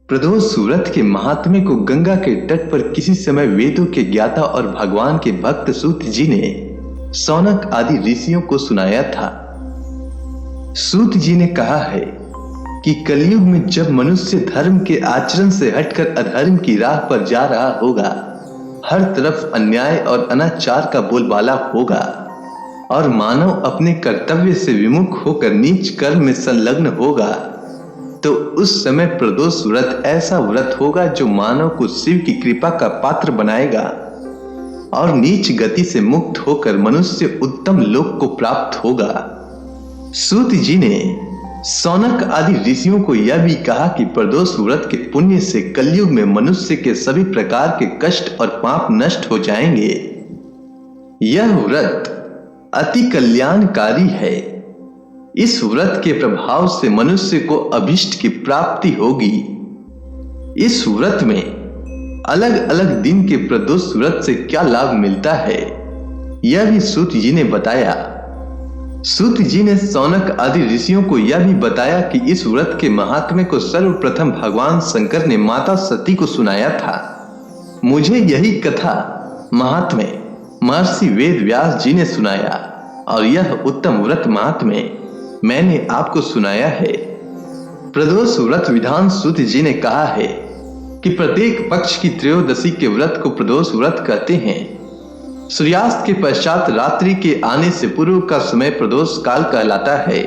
प्रदोष व्रत के महात्म्य को गंगा के तट पर किसी समय वेदों के ज्ञाता और भगवान के भक्त सूत जी ने शौनक आदि ऋषियों को सुनाया था। सूत जी ने कहा है कि कलयुग में जब मनुष्य धर्म के आचरण से हटकर अधर्म की राह पर जा रहा होगा, हर तरफ अन्याय और अनाचार का बोलबाला होगा और मानव अपने कर्तव्य से विमुख होकर नीच कर्म में संलग्न होगा, तो उस समय प्रदोष व्रत ऐसा व्रत होगा जो मानव को शिव की कृपा का पात्र बनाएगा और नीच गति से मुक्त होकर मनुष्य उत्तम लोक को प्राप्त होगा। सूत जी ने शौनक आदि ऋषियों को यह भी कहा कि प्रदोष व्रत के पुण्य से कलयुग में मनुष्य के सभी प्रकार के कष्ट और पाप नष्ट हो जाएंगे। यह व्रत अति कल्याणकारी है। इस व्रत के प्रभाव से मनुष्य को अभीष्ट की प्राप्ति होगी। इस व्रत में अलग अलग दिन के प्रदोष व्रत से क्या लाभ मिलता है, यह भी सूत जी ने बताया। सूत जी ने शौनक आदि ऋषियों को यह भी बताया कि इस व्रत के महात्म्य को सर्वप्रथम भगवान शंकर ने माता सती को सुनाया था। मुझे यही कथा महात्म्य महर्षि वेद व्यास जी ने सुनाया और यह उत्तम व्रत महात्म्य मैंने आपको सुनाया है। प्रदोष व्रत विधान सूत जी ने कहा है कि प्रत्येक पक्ष की त्रयोदशी के व्रत को प्रदोष व्रत कहते हैं। सूर्यास्त के पश्चात रात्रि के आने से पूर्व का समय प्रदोष काल कहलाता है।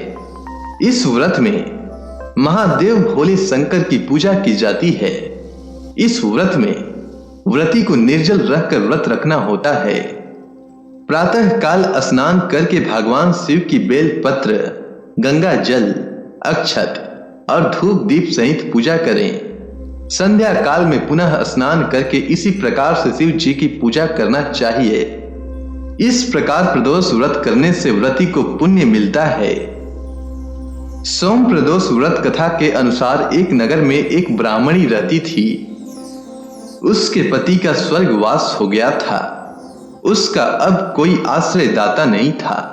इस व्रत में महादेव भोले शंकर की पूजा की जाती है। इस व्रत में व्रती को निर्जल रहकर व्रत रखना होता है। प्रातः काल स्नान करके भगवान शिव की बेल पत्र, गंगा जल, अक्षत और धूप दीप सहित पूजा करें। संध्या काल में पुनः स्नान करके इसी प्रकार से शिव जी की पूजा करना चाहिए। इस प्रकार प्रदोष व्रत करने से व्रती को पुण्य मिलता है। सोम प्रदोष व्रत कथा के अनुसार एक नगर में एक ब्राह्मणी रहती थी। उसके पति का स्वर्गवास हो गया था। उसका अब कोई आश्रयदाता नहीं था।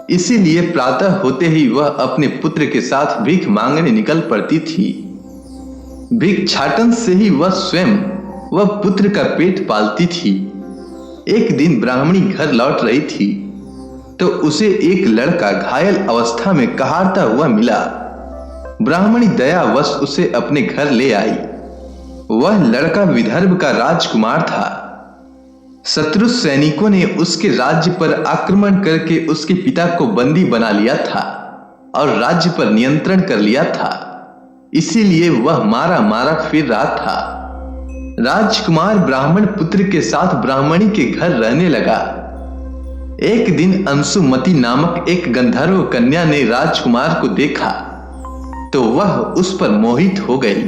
इसीलिए प्रातः होते ही वह अपने पुत्र के साथ भीख मांगने निकल पड़ती थी। भिक्षाटन से ही वह स्वयं वह पुत्र का पेट पालती थी। एक दिन ब्राह्मणी घर लौट रही थी तो उसे एक लड़का घायल अवस्था में कहारता हुआ मिला। ब्राह्मणी दयावश उसे अपने घर ले आई। वह लड़का विदर्भ का राजकुमार था। शत्रु सैनिकों ने उसके राज्य पर आक्रमण करके उसके पिता को बंदी बना लिया था और राज्य पर नियंत्रण कर लिया था। इसीलिए वह मारा मारा फिर रहा था। राजकुमार ब्राह्मण पुत्र के साथ ब्राह्मणी के घर रहने लगा। एक दिन अंशुमती नामक एक गंधर्व कन्या ने राजकुमार को देखा तो वह उस पर मोहित हो गई।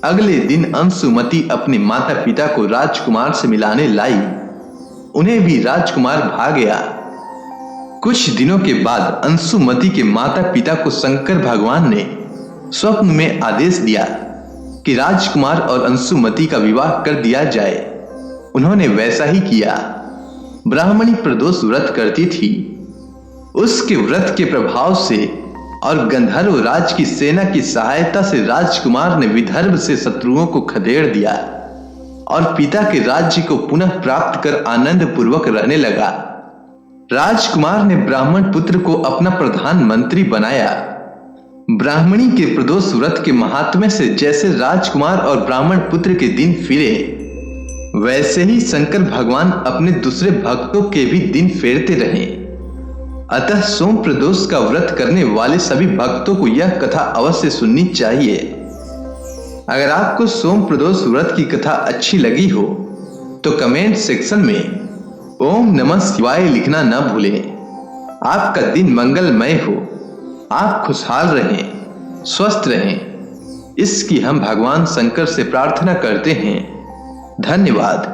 अगले दिन अंशुमती अपने माता पिता को राजकुमार से मिलाने लाई। उन्हें भी राजकुमार भा गया। कुछ दिनों के बाद अंशुमती के माता पिता को शंकर भगवान ने स्वप्न में आदेश दिया कि राजकुमार और अंशुमती का विवाह कर दिया जाए। उन्होंने वैसा ही किया। ब्राह्मणी प्रदोष व्रत करती थी। उसके व्रत के प्रभाव से और गंधर्व राज की सेना की सहायता से राजकुमार ने विदर्भ से शत्रुओं को खदेड़ दिया और पिता के राज्य को पुनः प्राप्त कर आनंद पूर्वक रहने लगा। राजकुमार ने ब्राह्मण पुत्र को अपना प्रधानमंत्री बनाया। ब्राह्मणी के प्रदोष व्रत के महात्म्य से जैसे राजकुमार और ब्राह्मण पुत्र के दिन फिरे, वैसे ही शंकर भगवान अपने दूसरे भक्तों के भी दिन फेरते रहे। अतः सोम प्रदोष का व्रत करने वाले सभी भक्तों को यह कथा अवश्य सुननी चाहिए। अगर आपको सोम प्रदोष व्रत की कथा अच्छी लगी हो तो कमेंट सेक्शन में ओम नमः शिवाय लिखना न भूलें। आपका दिन मंगलमय हो। आप खुशहाल रहें, स्वस्थ रहें, इसकी हम भगवान शंकर से प्रार्थना करते हैं। धन्यवाद।